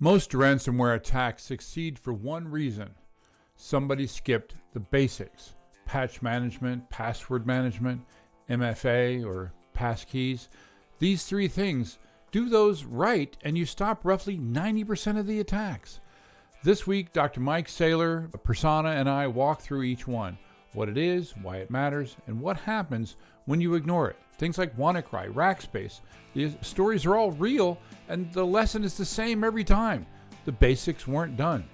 Most ransomware attacks succeed for one reason. Somebody skipped the basics. Patch management, password management, MFA or Passkeys. These three things, do those right and you stop roughly 90% of the attacks. This week, Dr. Mike Saylor, Prasanna, and I walk through each one. What it is, why it matters, and what happens when you ignore it. Things like WannaCry, Rackspace. These stories are all real, and the lesson is the same every time. The basics weren't done.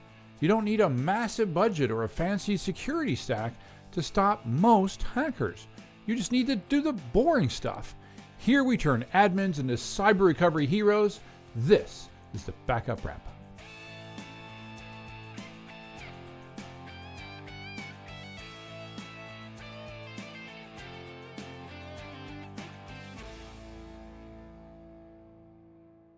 You don't need a massive budget or a fancy security stack to stop most hackers. You just need to do the boring stuff. Here we turn admins into cyber recovery heroes. This is the Backup Wrap-Up.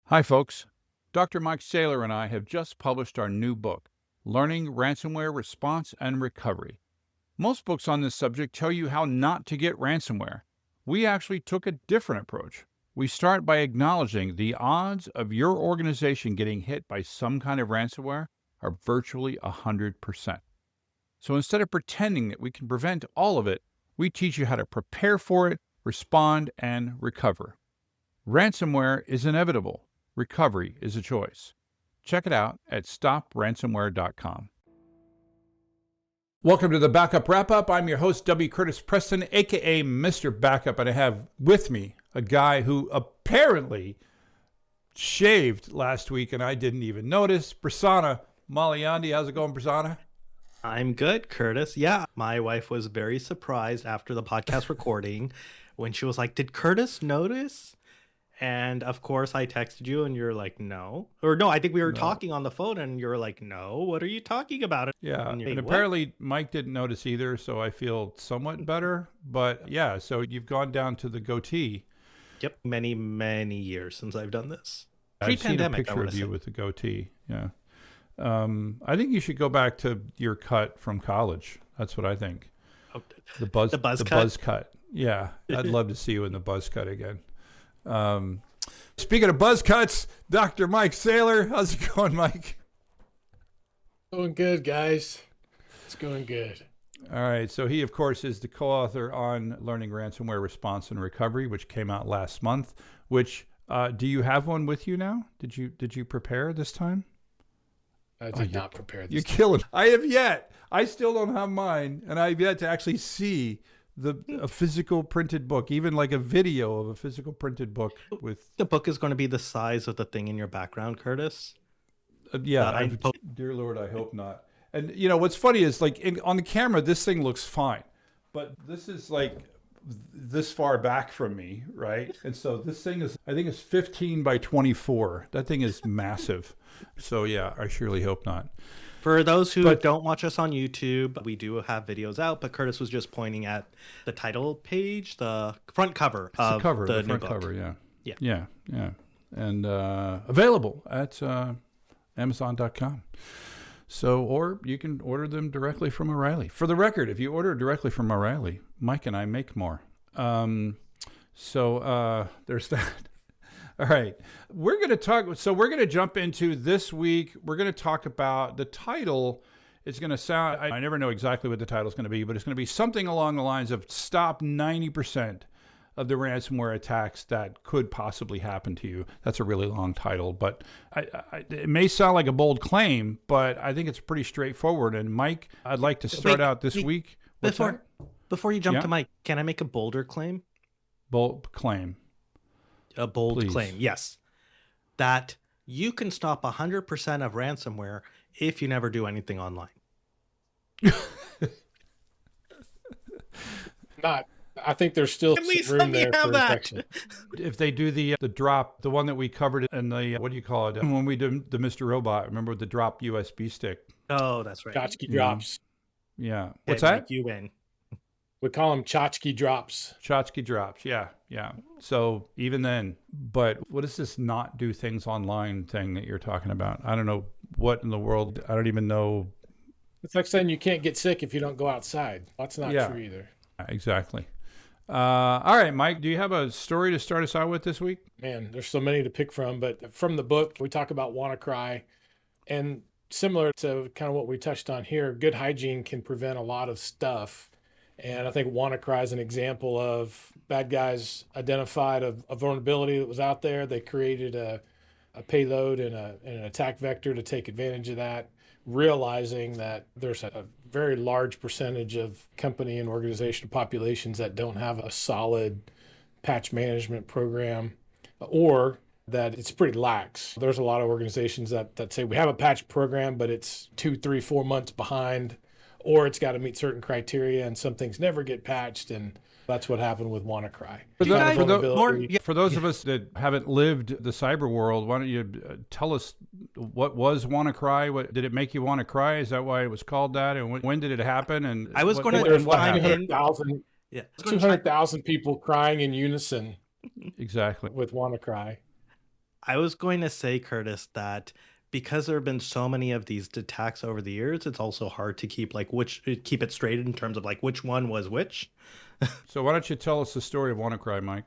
Hi folks, Dr. Mike Saylor and I have just published our new book, Learning Ransomware Response and Recovery. Most books on this subject tell you how not to get ransomware. We actually took a different approach. We start by acknowledging the odds of your organization getting hit by some kind of ransomware are virtually 100%. So instead of pretending that we can prevent all of it, we teach you how to prepare for it, respond, and recover. Ransomware is inevitable. Recovery is a choice. Check it out at stopransomware.com. Welcome to the Backup Wrap-Up. I'm your host, W. Curtis Preston, a.k.a. Mr. Backup, and I have with me a guy who apparently shaved last week, and I didn't even notice. Prasanna Malaiyandi. How's it going, Prasanna? I'm good, Curtis. Yeah, my wife was very surprised after the podcast recording when she was like, did Curtis notice? And of course, I texted you and you're like, no. Or no, I think we were talking on the phone and you're like, no, what are you talking about? Yeah, and apparently Mike didn't notice either, so I feel somewhat better. But yeah, so you've gone down to the goatee. Yep, many, many years since I've done this. I've seen a picture of you with the goatee, yeah. I think you should go back to your cut from college. That's what I think. Oh, the buzz cut. Yeah, I'd love to see you in the buzz cut again. Speaking of buzz cuts, Dr. Mike Saylor. How's it going, Mike? Going good, guys. It's going good. All right. So he, of course, is the co-author on Learning Ransomware Response and Recovery, which came out last month. Which do you have one with you now? Did you prepare this time? I did not prepare this. You're killing. I have yet. I still don't have mine, and I've yet to actually see a physical printed book, even like a video of a physical printed book with. The book is going to be the size of the thing in your background, Curtis. Dear Lord, I hope not. And you know what's funny is like on the camera, this thing looks fine, but this is like this far back from me, right? And so this thing is, I think it's 15 by 24. That thing is massive. So yeah, I surely hope not. For those who don't watch us on YouTube, we do have videos out, but Curtis was just pointing at the title page, the front cover of the new book. Cover, yeah. And available at Amazon.com. So, or you can order them directly from O'Reilly. For the record, if you order directly from O'Reilly, Mike and I make more. So there's that. All right, we're going to jump into this week. We're going to talk about the title. It's going to sound, I never know exactly what the title is going to be, but it's going to be something along the lines of stop 90% of the ransomware attacks that could possibly happen to you. That's a really long title, but it may sound like a bold claim, but I think it's pretty straightforward. And Mike, I'd like to start out this week. Before you jump to Mike, can I make a bolder claim? Bold claim. A bold claim, yes. That you can stop 100% of ransomware if you never do anything online. I think there's still some room there for infection. If they do the drop, the one that we covered in the, what do you call it? When we did the Mr. Robot, remember the drop USB stick? Oh, that's right. Tchotchke drops. Yeah. What's that? You win. We call them tchotchke drops. Tchotchke drops, yeah. So even then, but what is this not do things online thing that you're talking about? I don't know what in the world. I don't even know. It's like saying you can't get sick if you don't go outside. That's not true either. Exactly. All right, Mike, do you have a story to start us out with this week? Man, there's so many to pick from, but from the book, we talk about WannaCry, and similar to kind of what we touched on here, good hygiene can prevent a lot of stuff. And I think WannaCry is an example of bad guys identified a vulnerability that was out there. They created a payload and an attack vector to take advantage of that, realizing that there's a very large percentage of company and organizational populations that don't have a solid patch management program, or that it's pretty lax. There's a lot of organizations that say we have a patch program, but it's 2, 3, 4 months behind, or it's got to meet certain criteria, and some things never get patched. And that's what happened with WannaCry. For those of us that haven't lived the cyber world, why don't you tell us what was WannaCry? What did it make you want to cry? Is that why it was called that? And when did it happen? And I was going to There's define 200,000 200,000 people crying in unison exactly with WannaCry. I was going to say, Curtis, that because there have been so many of these attacks over the years, it's also hard to keep keep it straight in terms of like which one was which. So why don't you tell us the story of WannaCry, Mike?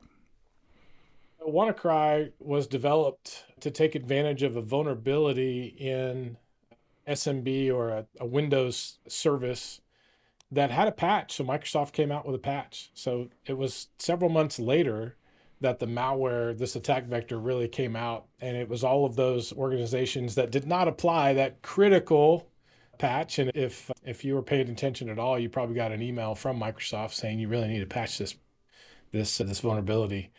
WannaCry was developed to take advantage of a vulnerability in SMB or a Windows service that had a patch. So Microsoft came out with a patch. So it was several months later that the malware, this attack vector, really came out. And it was all of those organizations that did not apply that critical patch. And if you were paying attention at all, you probably got an email from Microsoft saying you really need to patch this vulnerability,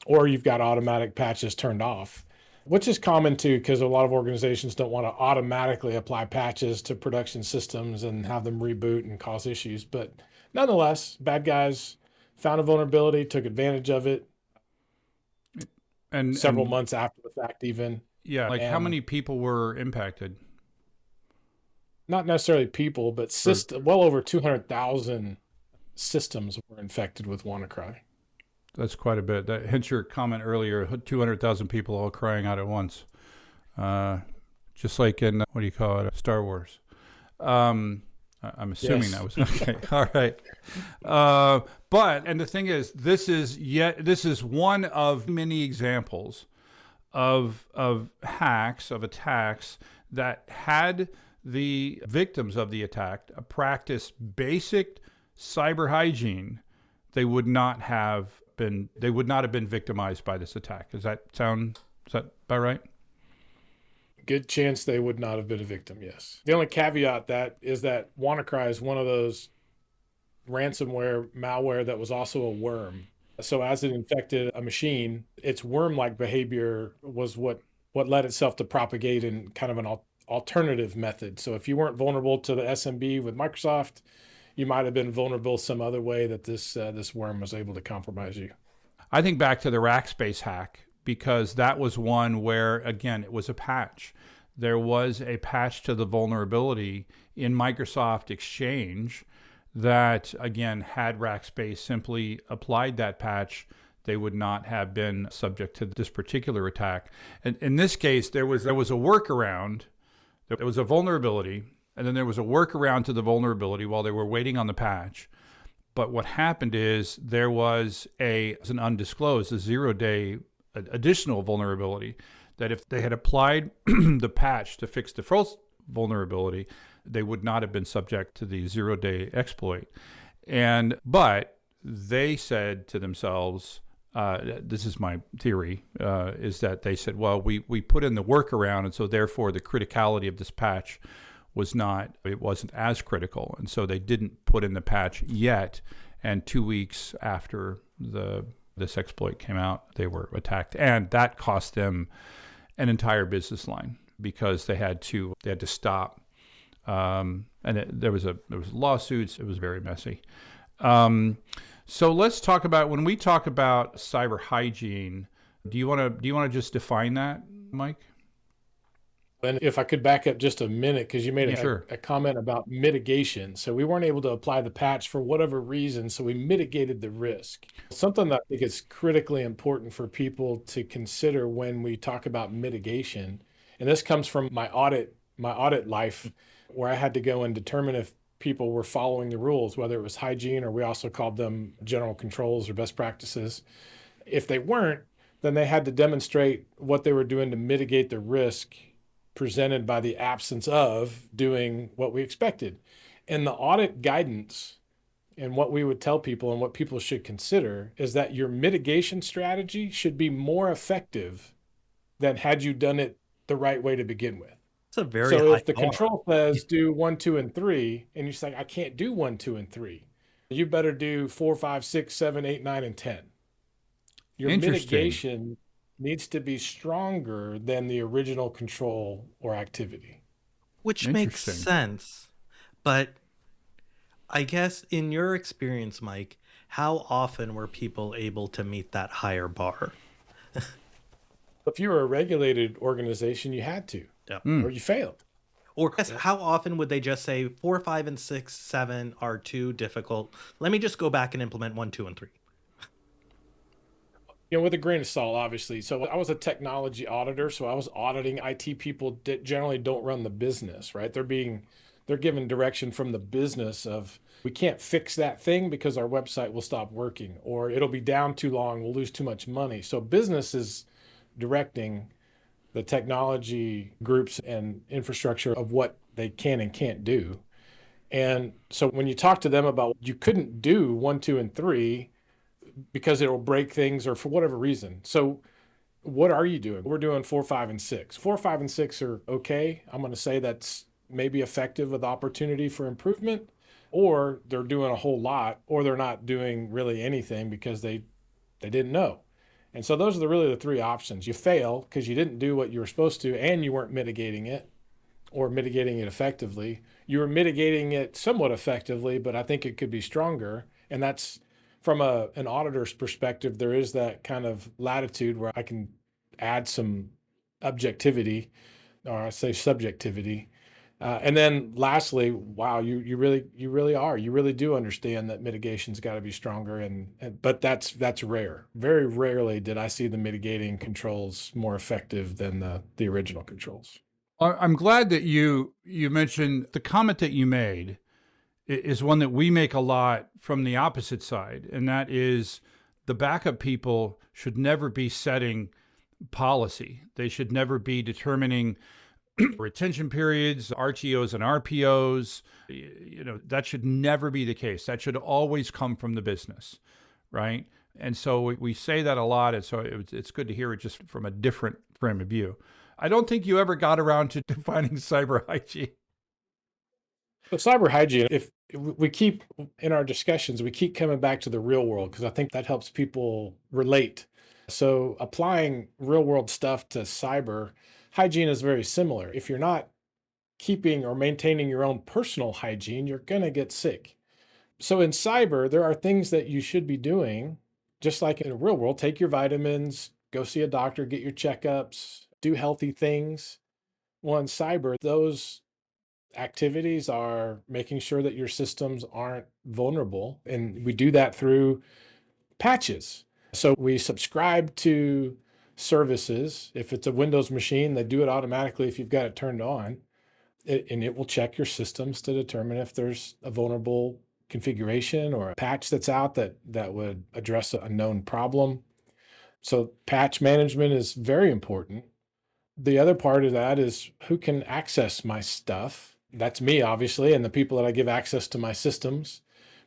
or you've got automatic patches turned off, which is common too, because a lot of organizations don't want to automatically apply patches to production systems and have them reboot and cause issues. But nonetheless, bad guys found a vulnerability, took advantage of it, and several months after the fact even. Yeah, like how many people were impacted? Not necessarily people, but well over 200,000 systems were infected with WannaCry. That's quite a bit. That hence your comment earlier, 200,000 people all crying out at once. Just like in, what do you call it, Star Wars. I'm assuming that was, okay, all right. But, and the thing is, this is one of many examples of hacks, of attacks that had the victims of the attack practice basic cyber hygiene, they would not have been victimized by this attack. Is that about right? Good chance they would not have been a victim, yes. The only caveat that is that WannaCry is one of those ransomware malware that was also a worm. So as it infected a machine, its worm-like behavior was what led itself to propagate in kind of an alternative method. So if you weren't vulnerable to the SMB with Microsoft, you might have been vulnerable some other way that this worm was able to compromise you. I think back to the Rackspace hack, because that was one where, again, it was a patch. There was a patch to the vulnerability in Microsoft Exchange that, again, had Rackspace simply applied that patch, they would not have been subject to this particular attack. And in this case, there was a workaround. There was a vulnerability, and then there was a workaround to the vulnerability while they were waiting on the patch. But what happened is there was an undisclosed, a 0-day additional vulnerability that if they had applied the patch to fix the first vulnerability, they would not have been subject to the 0-day exploit. But they said to themselves, this is my theory, is that they said, well, we put in the workaround, and so therefore the criticality of this patch wasn't as critical. And so they didn't put in the patch yet. And 2 weeks after this exploit came out, they were attacked. And that cost them an entire business line because they had to stop. There was lawsuits. It was very messy. So let's talk about, when we talk about cyber hygiene, do you want to just define that, Mike? And if I could back up just a minute, because you made a comment about mitigation. So we weren't able to apply the patch for whatever reason, so we mitigated the risk. Something that I think is critically important for people to consider when we talk about mitigation, and this comes from my audit life, where I had to go and determine if people were following the rules, whether it was hygiene or we also called them general controls or best practices. If they weren't, then they had to demonstrate what they were doing to mitigate the risk presented by the absence of doing what we expected. And the audit guidance and what we would tell people and what people should consider is that your mitigation strategy should be more effective than had you done it the right way to begin with. It's a very So high if the bar. control says do 1, 2, and 3, and you say, I can't do 1, 2, and 3, you better do 4, 5, 6, 7, 8, 9, and 10. Your mitigation needs to be stronger than the original control or activity. Which makes sense. But I guess in your experience, Mike, how often were people able to meet that higher bar? If you were a regulated organization, you had to, or you failed. Or how often would they just say 4, 5, and 6, 7 are too difficult? Let me just go back and implement 1, 2, and 3. With a grain of salt, obviously. So I was a technology auditor, so I was auditing IT people that generally don't run the business, right? They're given direction from the business of, we can't fix that thing because our website will stop working, or it'll be down too long, we'll lose too much money. So business is directing the technology groups and infrastructure of what they can and can't do. And so when you talk to them about you couldn't do 1, 2, and 3 because it will break things or for whatever reason. So what are you doing? We're doing 4, 5, and 6. 4, 5, and 6 are okay. I'm going to say that's maybe effective with opportunity for improvement, or they're doing a whole lot, or they're not doing really anything because they didn't know. And so those are really the 3 options. You fail because you didn't do what you were supposed to and you weren't mitigating it or mitigating it effectively. You were mitigating it somewhat effectively, but I think it could be stronger. And that's from an auditor's perspective, there is that kind of latitude where I can add some objectivity, or I say subjectivity. And then lastly, wow, you really do understand that mitigation's got to be stronger, but that's rare. Very rarely did I see the mitigating controls more effective than the original controls. I'm glad that you mentioned the comment that you made is one that we make a lot from the opposite side, and that is the backup people should never be setting policy. They should never be determining retention periods, RTOs and RPOs. That should never be the case. That should always come from the business, right? And so we say that a lot, and so it's good to hear it just from a different frame of view. I don't think you ever got around to defining cyber hygiene. So cyber hygiene, if we keep, in our discussions, we keep coming back to the real world because I think that helps people relate. So applying real world stuff to cyber hygiene is very similar. If you're not keeping or maintaining your own personal hygiene, you're going to get sick. So in cyber, there are things that you should be doing, just like in the real world. Take your vitamins, go see a doctor, get your checkups, do healthy things. Well, in cyber, those activities are making sure that your systems aren't vulnerable. And we do that through patches. So we subscribe to services. If it's a Windows machine, they do it automatically if you've got it turned on. And it will check your systems to determine if there's a vulnerable configuration or a patch that's out that would address a known problem. So patch management is very important. The other part of that is who can access my stuff. That's me, obviously, and the people that I give access to my systems.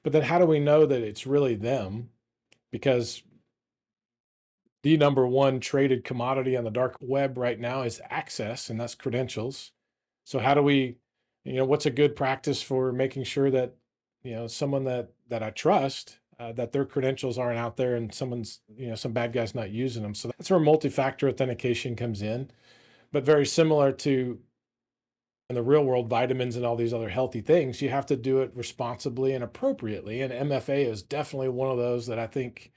But then how do we know that it's really them? Because the number one traded commodity on the dark web right now is access, and that's credentials. So how do we, what's a good practice for making sure that, someone that I trust, that their credentials aren't out there and someone's, some bad guy's not using them. So that's where multi-factor authentication comes in. But very similar to in the real world, vitamins and all these other healthy things, you have to do it responsibly and appropriately. And MFA is definitely one of those that I think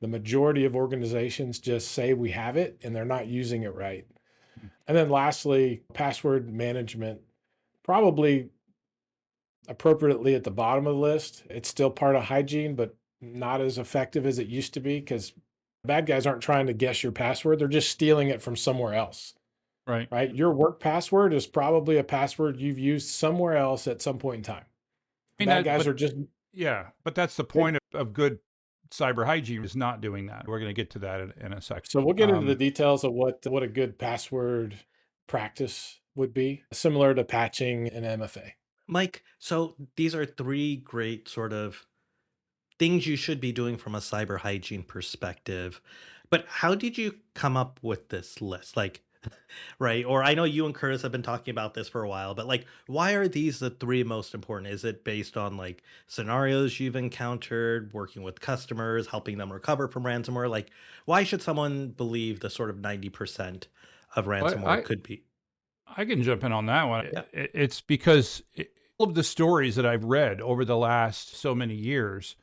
the majority of organizations just say we have it and they're not using it right. And then lastly, password management, probably appropriately at the bottom of the list. It's still part of hygiene, but not as effective as it used to be because bad guys aren't trying to guess your password. They're just stealing it from somewhere else. Right. Your work password is probably a password you've used somewhere else at some point in time. I mean, Bad guys are just yeah, but that's the point of good cyber hygiene is not doing that. We're going to get to that in a second. so we'll get into the details of what a good password practice would be, similar to patching and MFA. Mike, so these are three great sort of things you should be doing from a cyber hygiene perspective. But how did you come up with this list? Like, right? Or I know you and Curtis have been talking about this for a while, but like, why are these the three most important? Is it based on like scenarios you've encountered, working with customers, helping them recover from ransomware? Like, why should someone believe the sort of 90% of ransomware could be? I can jump in on that one. Yeah. It's because all of the stories that I've read over the last so many years,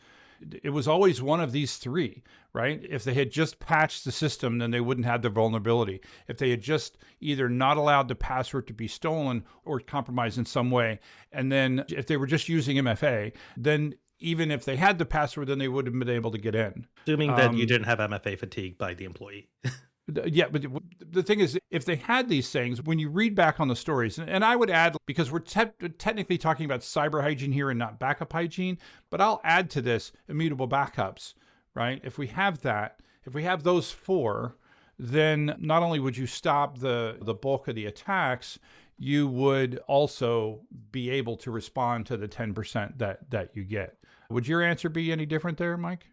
it was always one of these three, right? If they had just patched the system, then they wouldn't have the vulnerability. If they had just either not allowed the password to be stolen or compromised in some way, and then if they were just using MFA, then even if they had the password, then they would have been able to get in. Assuming that you didn't have MFA fatigue by the employee. Yeah, but the thing is, if they had these things, when you read back on the stories, and I would add, because we're technically talking about cyber hygiene here and not backup hygiene, but I'll add to this immutable backups, right? If we have that, if we have those four, then not only would you stop the bulk of the attacks, you would also be able to respond to the 10% that you get. Would your answer be any different there, Mike?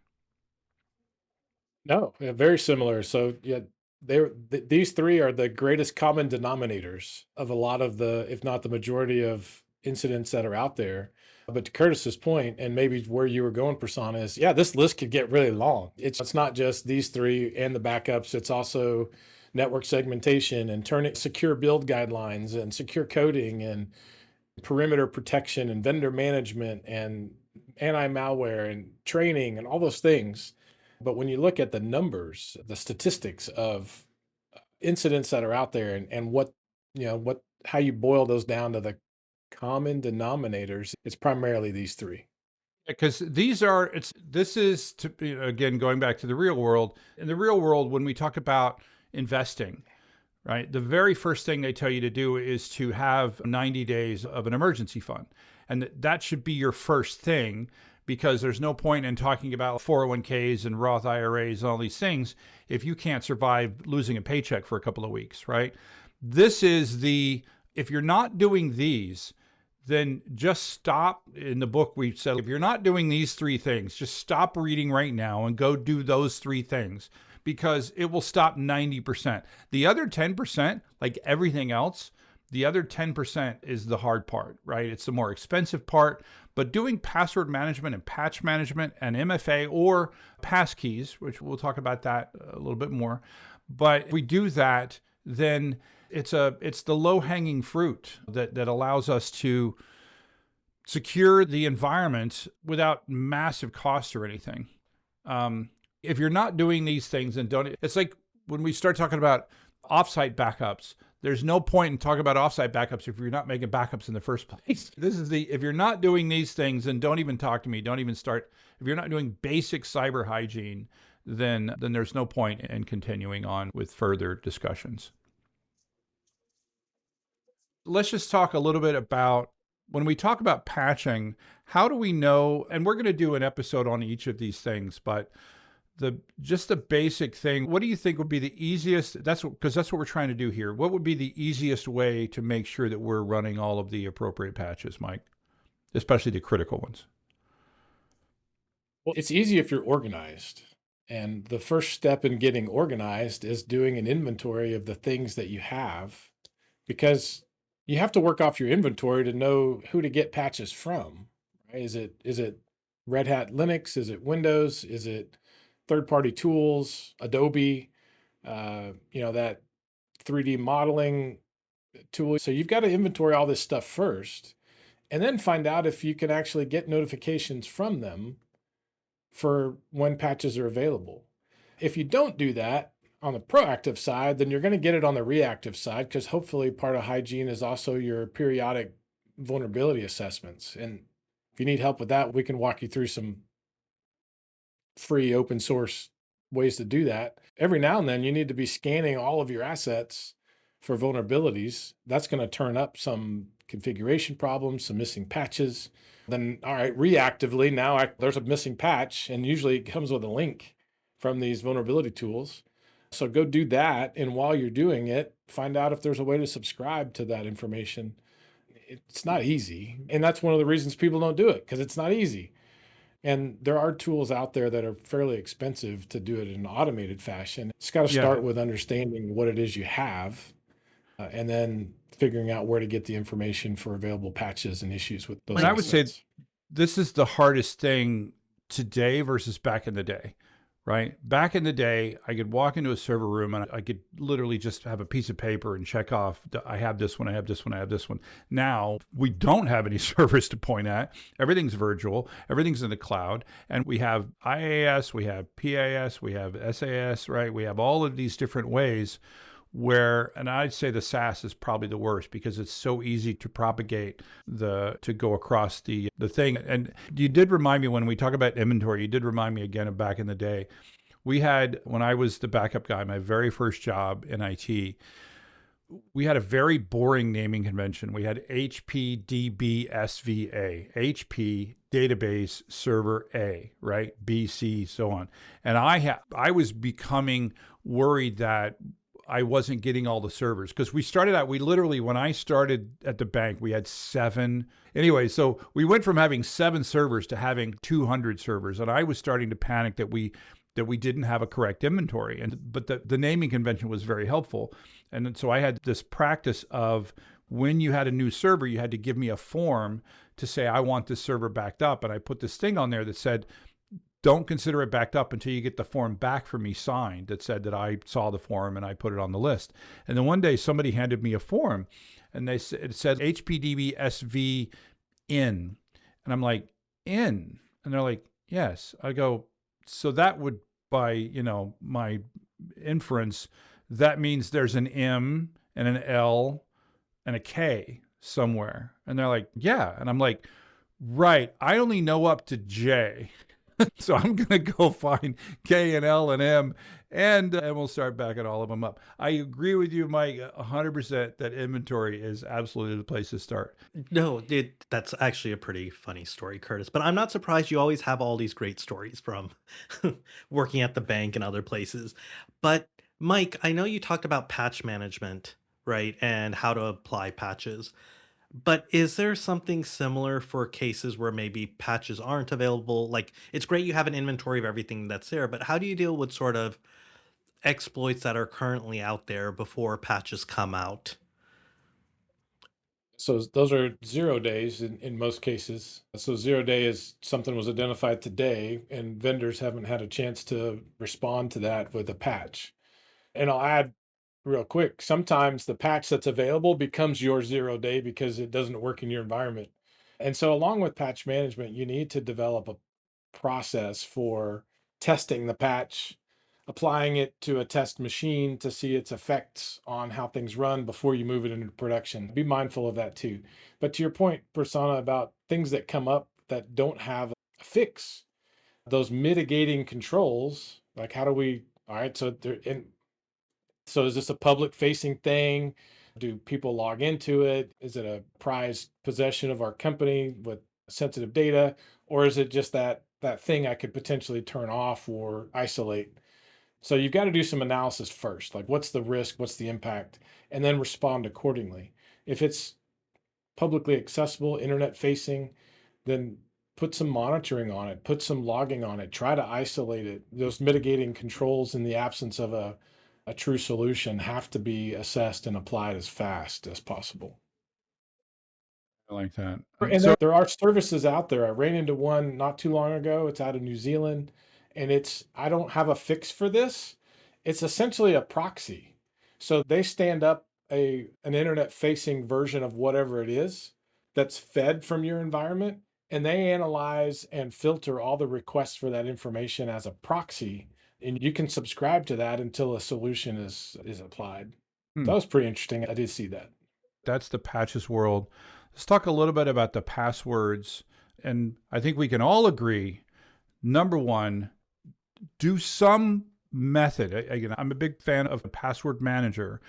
No, yeah, very similar. So yeah, these three are the greatest common denominators of a lot of the, if not the majority of incidents that are out there. But to Curtis's point, and maybe where you were going, Prasanna, is yeah, this list could get really long. It's not just these three and the backups. It's also network segmentation and turning secure build guidelines and secure coding and perimeter protection and vendor management and anti-malware and training and all those things. But when you look at the numbers, the statistics of incidents that are out there and what, how you boil those down to the common denominators, it's primarily these three. Because this is again, going back to the real world. In the real world, when we talk about investing, right, the very first thing they tell you to do is to have 90 days of an emergency fund. And that should be your first thing, because there's no point in talking about 401ks and Roth IRAs and all these things if you can't survive losing a paycheck for a couple of weeks, right? If you're not doing these, then just stop. In the book, we said, if you're not doing these three things, just stop reading right now and go do those three things, because it will stop 90%. The other 10%, like everything else, the other 10% is the hard part, right? It's the more expensive part. But doing password management and patch management and MFA or passkeys, which we'll talk about that a little bit more. But if we do that, then it's the low-hanging fruit that allows us to secure the environment without massive cost or anything. If you're not doing these things, then it's like when we start talking about offsite backups. There's no point in talking about offsite backups if you're not making backups in the first place. If you're not doing these things, then don't even talk to me. Don't even start. If you're not doing basic cyber hygiene, then there's no point in continuing on with further discussions. Let's just talk a little bit about, when we talk about patching, how do we know, and we're going to do an episode on each of these things, but just the basic thing, what do you think would be the easiest? Because that's what we're trying to do here. What would be the easiest way to make sure that we're running all of the appropriate patches, Mike, especially the critical ones? Well, it's easy if you're organized. And the first step in getting organized is doing an inventory of the things that you have, because you have to work off your inventory to know who to get patches from. Right? Is it Red Hat Linux? Is it Windows? Is it third-party tools, Adobe, that 3D modeling tool? So you've got to inventory all this stuff first, and then find out if you can actually get notifications from them for when patches are available. If you don't do that on the proactive side, then you're going to get it on the reactive side, because hopefully part of hygiene is also your periodic vulnerability assessments. And if you need help with that, we can walk you through some free open source ways to do that. Every now and then you need to be scanning all of your assets for vulnerabilities. That's going to turn up some configuration problems, some missing patches. Then, all right, reactively, now there's a missing patch, and usually it comes with a link from these vulnerability tools. So go do that. And while you're doing it, find out if there's a way to subscribe to that information. It's not easy. And that's one of the reasons people don't do it, because it's not easy. And there are tools out there that are fairly expensive to do it in an automated fashion. It's got to start with understanding what it is you have, and then figuring out where to get the information for available patches and issues with those. And I would say this is the hardest thing today versus back in the day, right? Back in the day, I could walk into a server room and I could literally just have a piece of paper and check off, I have this one, I have this one, I have this one. Now, we don't have any servers to point at. Everything's virtual. Everything's in the cloud. And we have IaaS, we have PaaS, we have SaaS, right? We have all of these different ways where, and I'd say the SaaS is probably the worst because it's so easy to propagate to go across the thing. And you did remind me when we talk about inventory, you did remind me again of back in the day. We had, when I was the backup guy, my very first job in IT, we had a very boring naming convention. We had HPDBSVA, HP database server A, right? BC, so on. And I was becoming worried that I wasn't getting all the servers because we started out, when I started at the bank, we had 7. Anyway, so we went from having 7 servers to having 200 servers. And I was starting to panic that we didn't have a correct inventory. But the naming convention was very helpful. And so I had this practice of when you had a new server, you had to give me a form to say, I want this server backed up. And I put this thing on there that said, don't consider it backed up until you get the form back from me signed that said that I saw the form and I put it on the list. And then one day somebody handed me a form and it said HPDBSV in. And I'm like, in? And they're like, yes. I go, so that would, by my inference, that means there's an M and an L and a K somewhere. And they're like, yeah. And I'm like, right, I only know up to J. So I'm going to go find K and L and M, and we'll start backing all of them up. I agree with you, Mike, 100% that inventory is absolutely the place to start. No, that's actually a pretty funny story, Curtis. But I'm not surprised you always have all these great stories from working at the bank and other places. But Mike, I know you talked about patch management, right? And how to apply patches. But is there something similar for cases where maybe patches aren't available? Like, it's great you have an inventory of everything that's there, but how do you deal with sort of exploits that are currently out there before patches come out? So those are 0 days in most cases. So 0 day is something was identified today, and vendors haven't had a chance to respond to that with a patch. And I'll add real quick, sometimes the patch that's available becomes your 0 day because it doesn't work in your environment. And so along with patch management, you need to develop a process for testing the patch, applying it to a test machine to see its effects on how things run before you move it into production. Be mindful of that too. But to your point, Prasanna, about things that come up that don't have a fix, those mitigating controls, like how do we, all right, so so is this a public facing thing? Do people log into it? Is it a prized possession of our company with sensitive data? Or is it just that thing I could potentially turn off or isolate? So you've got to do some analysis first. Like, what's the risk? What's the impact? And then respond accordingly. If it's publicly accessible, internet facing, then put some monitoring on it, put some logging on it, try to isolate it. Those mitigating controls in the absence of a true solution have to be assessed and applied as fast as possible. I like that. And there are services out there. I ran into one not too long ago. It's out of New Zealand, and I don't have a fix for this. It's essentially a proxy. So they stand up an internet facing version of whatever it is that's fed from your environment, and they analyze and filter all the requests for that information as a proxy. And you can subscribe to that until a solution is applied. That was pretty interesting. I did see that. That's the patches world. Let's talk a little bit about the passwords. And I think we can all agree, number one, do some method. Again, I'm a big fan of a password manager,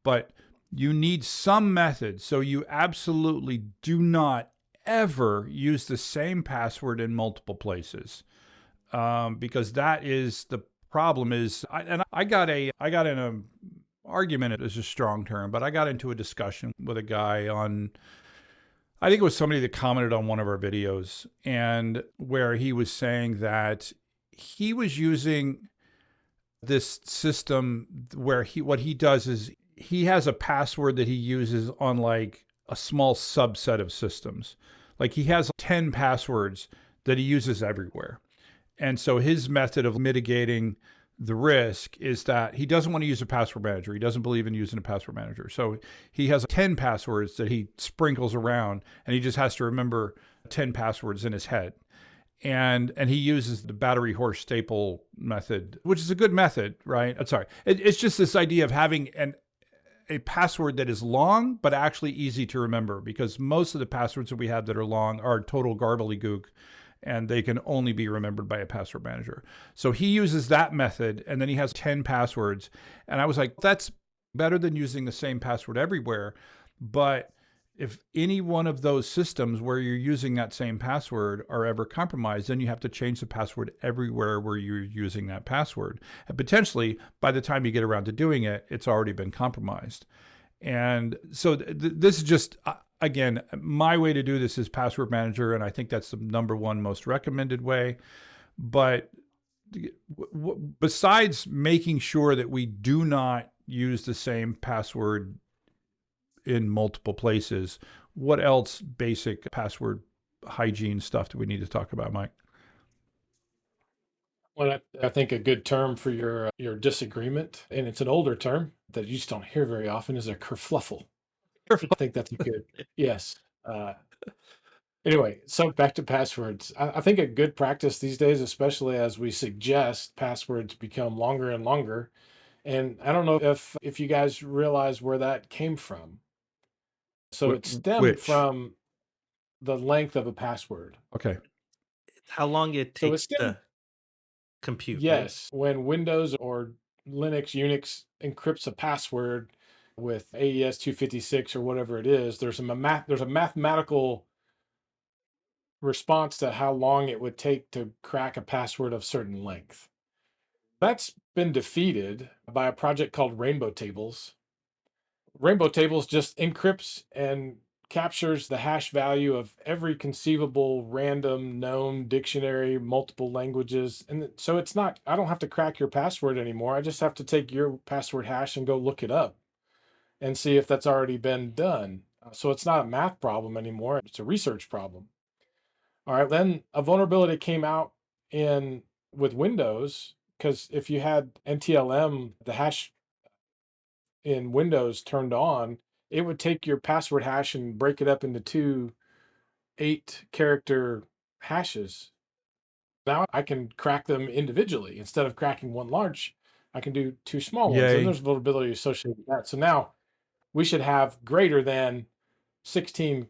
but you need some method. So you absolutely do not ever use the same password in multiple places, because that is the problem. I got in a argument is a strong term, but I got into a discussion with a guy on, I think it was somebody that commented on one of our videos, and where he was saying that he was using this system where what he does is he has a password that he uses on like a small subset of systems. Like he has 10 passwords that he uses everywhere. And so his method of mitigating the risk is that he doesn't want to use a password manager. He doesn't believe in using a password manager. So he has 10 passwords that he sprinkles around, and he just has to remember 10 passwords in his head. And he uses the battery horse staple method, which is a good method, right? Sorry. It's just this idea of having a password that is long, but actually easy to remember, because most of the passwords that we have that are long are total gobbledygook, and they can only be remembered by a password manager. So he uses that method, and then he has 10 passwords. And I was like, that's better than using the same password everywhere. But if any one of those systems where you're using that same password are ever compromised, then you have to change the password everywhere where you're using that password. And potentially, by the time you get around to doing it, it's already been compromised. And so this is just, again, my way to do this is password manager, and I think that's the number one most recommended way. But besides making sure that we do not use the same password in multiple places, what else basic password hygiene stuff do we need to talk about, Mike? Well, I think a good term for your disagreement, and it's an older term that you just don't hear very often, is a kerfluffle. I think that's a good, yes. Anyway, so back to passwords. I think a good practice these days, especially as we suggest passwords become longer and longer. And I don't know if you guys realize where that came from. So it stemmed Which? from the length of a password. Okay. It's how long it So it takes stemmed, to compute, right? yes, when Windows or Linux, Unix encrypts a password with AES 256 or whatever it is, there's a mathematical response to how long it would take to crack a password of certain length. That's been defeated by a project called Rainbow Tables. Rainbow Tables just encrypts and captures the hash value of every conceivable random known dictionary, multiple languages. And so it's not, I don't have to crack your password anymore. I just have to take your password hash and go look it up and see if that's already been done. So it's not a math problem anymore. It's a research problem. All right, then a vulnerability came out in with Windows, because if you had NTLM, the hash in Windows turned on, it would take your password hash and break it up into two 8-character hashes. Now I can crack them individually. Instead of cracking one large, I can do two small ones. And Yay. there's vulnerability associated with that. So now we should have greater than 16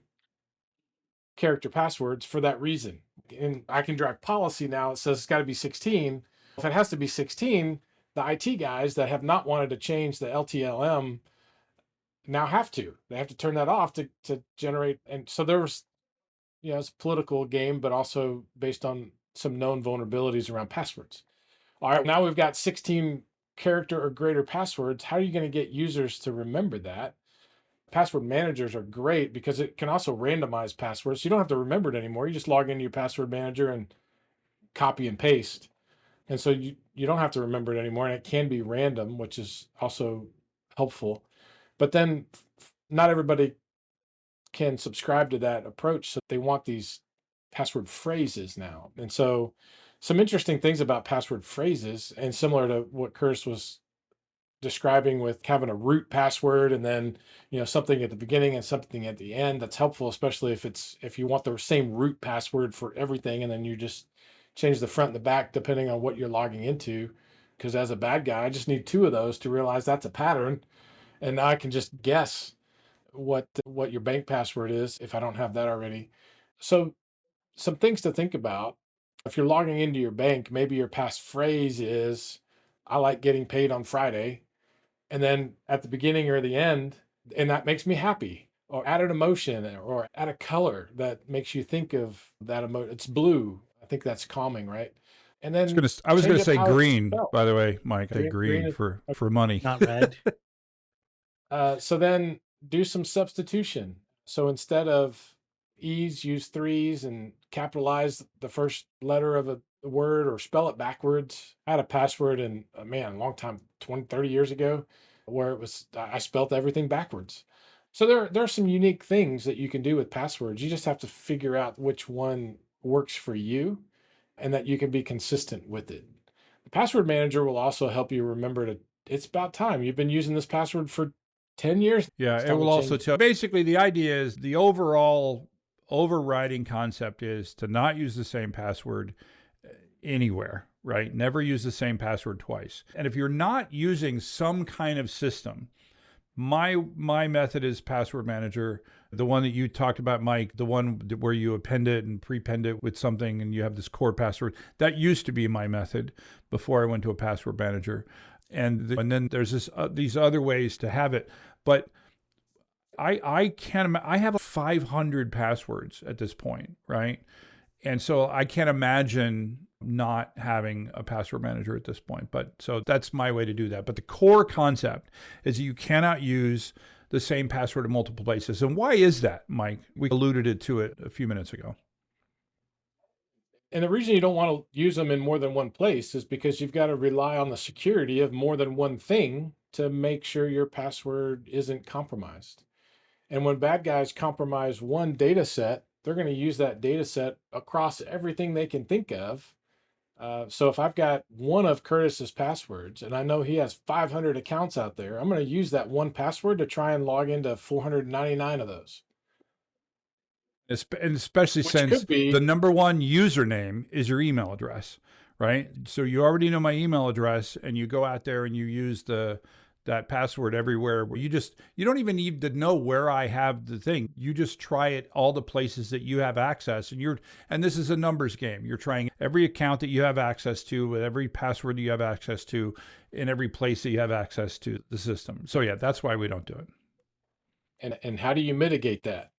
character passwords for that reason. And I can drive policy now. It says it's got to be 16. If it has to be 16, the IT guys that have not wanted to change the LTLM now have to. They have to turn that off to generate. And so there was, it's a political game, but also based on some known vulnerabilities around passwords. All right, now we've got 16 character or greater passwords. How are you going to get users to remember that? Password managers are great because it can also randomize passwords. You don't have to remember it anymore. You just log into your password manager and copy and paste. And so you don't have to remember it anymore. And it can be random, which is also helpful. But then not everybody can subscribe to that approach. So they want these password phrases now. And so some interesting things about password phrases, and similar to what Curtis was describing with having a root password and then something at the beginning and something at the end, that's helpful, especially if you want the same root password for everything, and then you just change the front and the back depending on what you're logging into. Because as a bad guy, I just need 2 of those to realize that's a pattern, and now I can just guess what your bank password is if I don't have that already. So some things to think about. If you're logging into your bank, maybe your passphrase is, I like getting paid on Friday. And then at the beginning or the end, and that makes me happy. Or add an emotion or add a color that makes you think of that emotion. It's blue. I think that's calming, right? And then I was change gonna up say how it's green, spelled. by the way, Mike. I say green Green for money. Not red. so then do some substitution. So instead of E's, use threes and capitalize the first letter of a word or spell it backwards. I had a password in, man, a long time, 20, 30 years ago, where it was, I spelled everything backwards. So there are some unique things that you can do with passwords. You just have to figure out which one works for you and that you can be consistent with it. The password manager will also help you remember to, it's about time. You've been using this password for 10 years. Yeah, It's it time to will also change. tell. Basically, the idea is the overall overriding concept is to not use the same password anywhere, right? Never use the same password twice. And if you're not using some kind of system, my method is password manager, the one that you talked about, Mike, the one where you append it and prepend it with something and you have this core password. That used to be my method before I went to a password manager. And then there's these other ways to have it. But I can't. I have 500 passwords at this point, right? And so I can't imagine not having a password manager at this point. But so that's my way to do that. But the core concept is you cannot use the same password in multiple places. And why is that, Mike? We alluded to it a few minutes ago. And the reason you don't want to use them in more than one place is because you've got to rely on the security of more than one thing to make sure your password isn't compromised. And when bad guys compromise one data set, they're going to use that data set across everything they can think of. So if I've got one of Curtis's passwords and I know he has 500 accounts out there, I'm going to use that one password to try and log into 499 of those. And especially Which since could be the number one username is your email address, right? So you already know my email address and you go out there and you use that password everywhere. You don't even need to know where I have the thing. You just try it all the places that you have access, and this is a numbers game. You're trying every account that you have access to with every password that you have access to in every place that you have access to the system. So yeah, that's why we don't do it. and how do you mitigate that?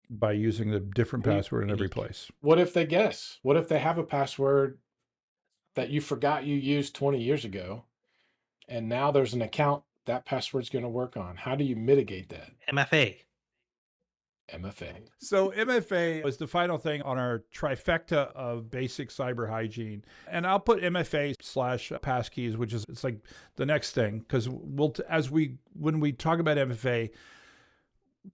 By using the different password in every place. What if they guess? What if they have a password that you forgot you used 20 years ago, and now there's an account that password's going to work on? How do you mitigate that? MFA. MFA. So MFA was the final thing on our trifecta of basic cyber hygiene. And I'll put MFA / passkeys, which is, it's like the next thing, because when we talk about MFA,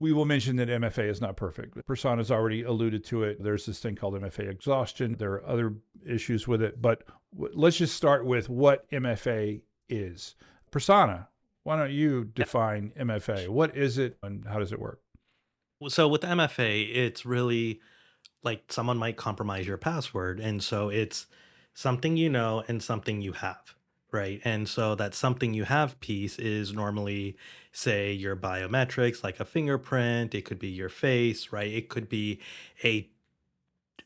we will mention that MFA is not perfect. Prasanna's already alluded to it. There's this thing called MFA exhaustion. There are other issues with it, but let's just start with what MFA is. Prasanna, why don't you define MFA? What is it and how does it work? So with MFA, it's really like someone might compromise your password. And so it's something you know and something you have, right? And so that something you have piece is normally, say, your biometrics, like a fingerprint. It could be your face, right? It could be a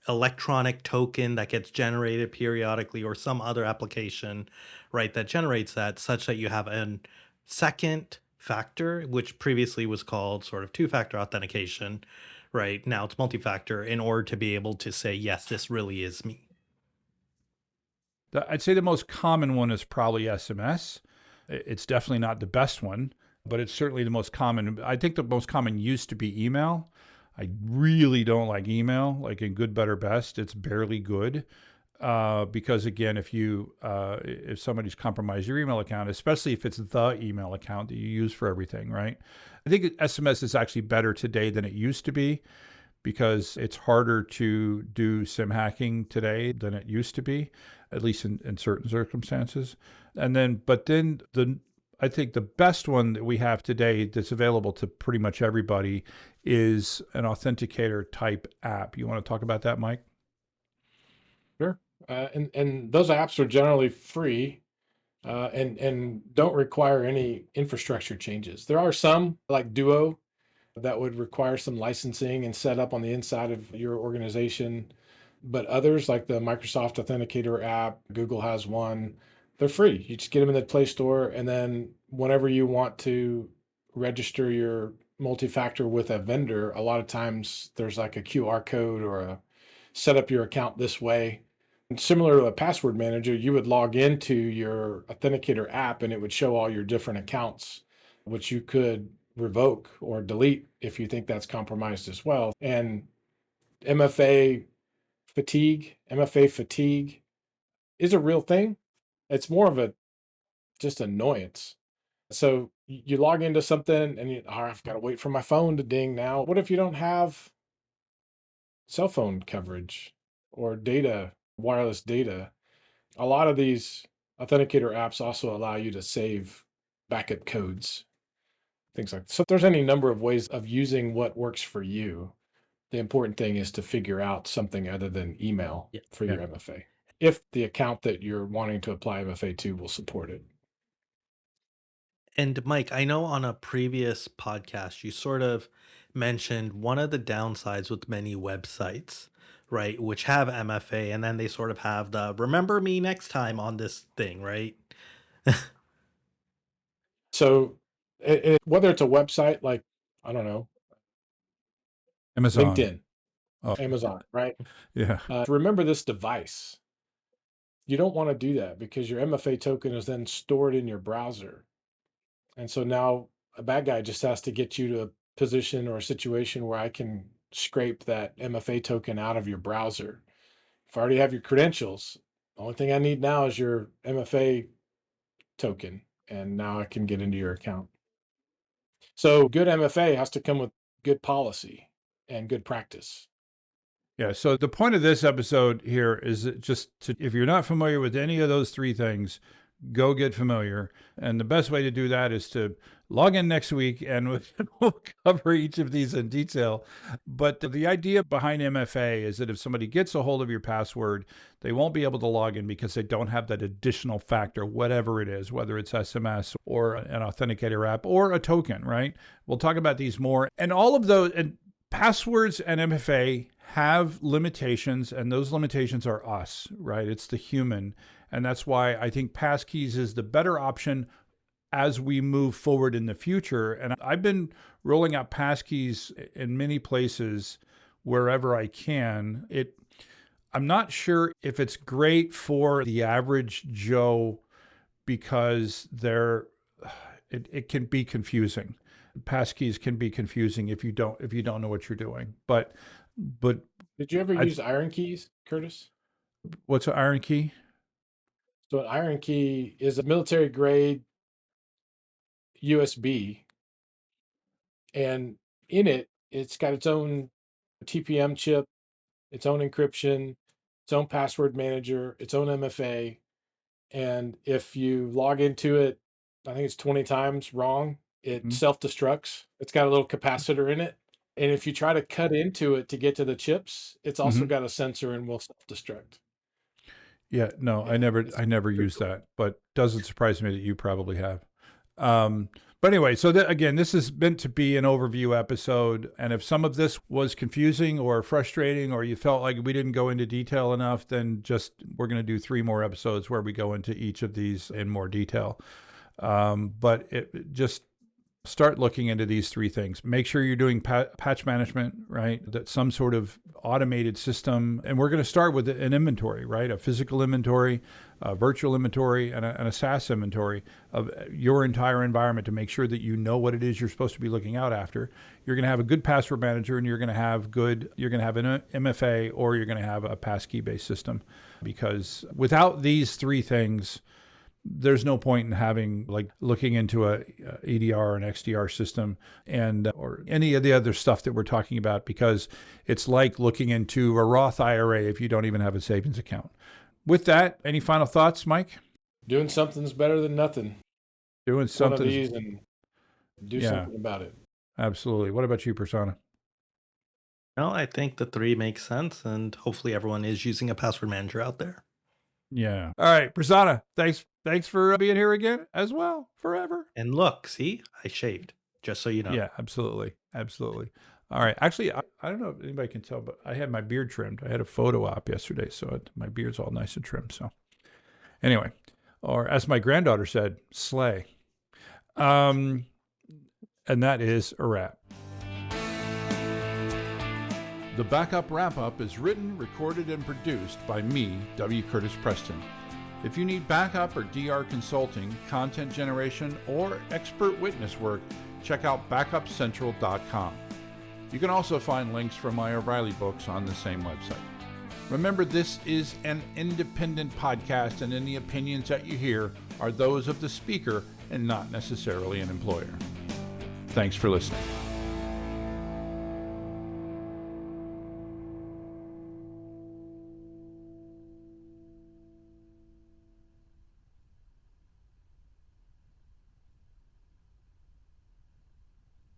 electronic token that gets generated periodically or some other application, right, that generates that, such that you have a second factor, which previously was called sort of two-factor authentication, right? Now it's multi-factor, in order to be able to say, yes, this really is me. I'd say the most common one is probably SMS. It's definitely not the best one, but it's certainly the most common. I think the most common used to be email. I really don't like email, like in good, better, best. It's barely good. Because again, if somebody's compromised your email account, especially if it's the email account that you use for everything, right? I think SMS is actually better today than it used to be, because it's harder to do SIM hacking today than it used to be, at least in certain circumstances. I think the best one that we have today that's available to pretty much everybody is an authenticator type app. You want to talk about that, Mike? Sure. And those apps are generally free and don't require any infrastructure changes. There are some, like Duo, that would require some licensing and set up on the inside of your organization. But others, like the Microsoft Authenticator app, Google has one, they're free. You just get them in the Play Store, and then whenever you want to register your multi-factor with a vendor, a lot of times there's like a QR code or a set up your account this way. And similar to a password manager, you would log into your Authenticator app and it would show all your different accounts, which you could revoke or delete if you think that's compromised as well. And MFA MFA fatigue is a real thing. It's more of a just annoyance. So you log into something and I've got to wait for my phone to ding now. What if you don't have cell phone coverage or data, wireless data? A lot of these authenticator apps also allow you to save backup codes, things like that. So there's any number of ways of using what works for you. The important thing is to figure out something other than email for your MFA. If the account that you're wanting to apply MFA to will support it. And Mike, I know on a previous podcast, you sort of mentioned one of the downsides with many websites, right, which have MFA, and then they sort of have the remember me next time on this thing, right? So whether it's a website like, I don't know, Amazon. LinkedIn, Oh, Amazon, right? yeah. Remember this device. You don't want to do that because your MFA token is then stored in your browser. And so now a bad guy just has to get you to a position or a situation where I can scrape that MFA token out of your browser. If I already have your credentials, the only thing I need now is your MFA token, and now I can get into your account. So good MFA has to come with good policy and good practice. Yeah. So the point of this episode here is just to, if you're not familiar with any of those three things, go get familiar. And the best way to do that is to log in next week and we'll cover each of these in detail. But the idea behind MFA is that if somebody gets a hold of your password, they won't be able to log in because they don't have that additional factor, whatever it is, whether it's SMS or an authenticator app or a token, right? We'll talk about these more. And all of those, and passwords and MFA have limitations, and those limitations are us, right? It's the human. And that's why I think Passkeys is the better option as we move forward in the future. And I've been rolling out Passkeys in many places wherever I can. I'm not sure if it's great for the average Joe because it can be confusing. Passkeys can be confusing if you don't know what you're doing. But did you ever use Iron Keys, Curtis? What's an Iron Key? So an Iron Key is a military grade USB, and in it, it's got its own TPM chip, its own encryption, its own password manager, its own MFA. And if you log into it, I think it's 20 times wrong, it self-destructs. It's got a little capacitor in it. And if you try to cut into it to get to the chips, it's also got a sensor and will self-destruct. Yeah, no, I never used that, but doesn't surprise me that you probably have. But anyway, so again, this is meant to be an overview episode. And if some of this was confusing or frustrating, or you felt like we didn't go into detail enough, then we're going to do 3 more episodes where we go into each of these in more detail. But just start looking into these 3 things. Make sure you're doing patch management, right? That some sort of automated system. And we're going to start with an inventory, right? A physical inventory, a virtual inventory, and a SaaS inventory of your entire environment to make sure that you know what it is you're supposed to be looking out after. You're going to have a good password manager, and you're going to have an MFA, or you're going to have a passkey-based system. Because without these 3 things, there's no point in looking into a EDR or an XDR system or any of the other stuff that we're talking about, because it's like looking into a Roth IRA if you don't even have a savings account. With that, any final thoughts, Mike? Doing something's better than nothing. Doing something. One of these and do something about it. Absolutely. What about you, Prasanna? No, I think the 3 makes sense, and hopefully everyone is using a password manager out there. Yeah. All right, Prasanna, thanks for being here again as well, forever. And look, see, I shaved, just so you know. Yeah, absolutely. Absolutely. All right. Actually, I don't know if anybody can tell, but I had my beard trimmed. I had a photo op yesterday, so my beard's all nice and trimmed. So anyway, or as my granddaughter said, slay. And that is a wrap. The Backup Wrap-Up is written, recorded, and produced by me, W. Curtis Preston. If you need backup or DR consulting, content generation, or expert witness work, check out backupcentral.com. You can also find links for my O'Reilly books on the same website. Remember, this is an independent podcast, and any opinions that you hear are those of the speaker and not necessarily an employer. Thanks for listening.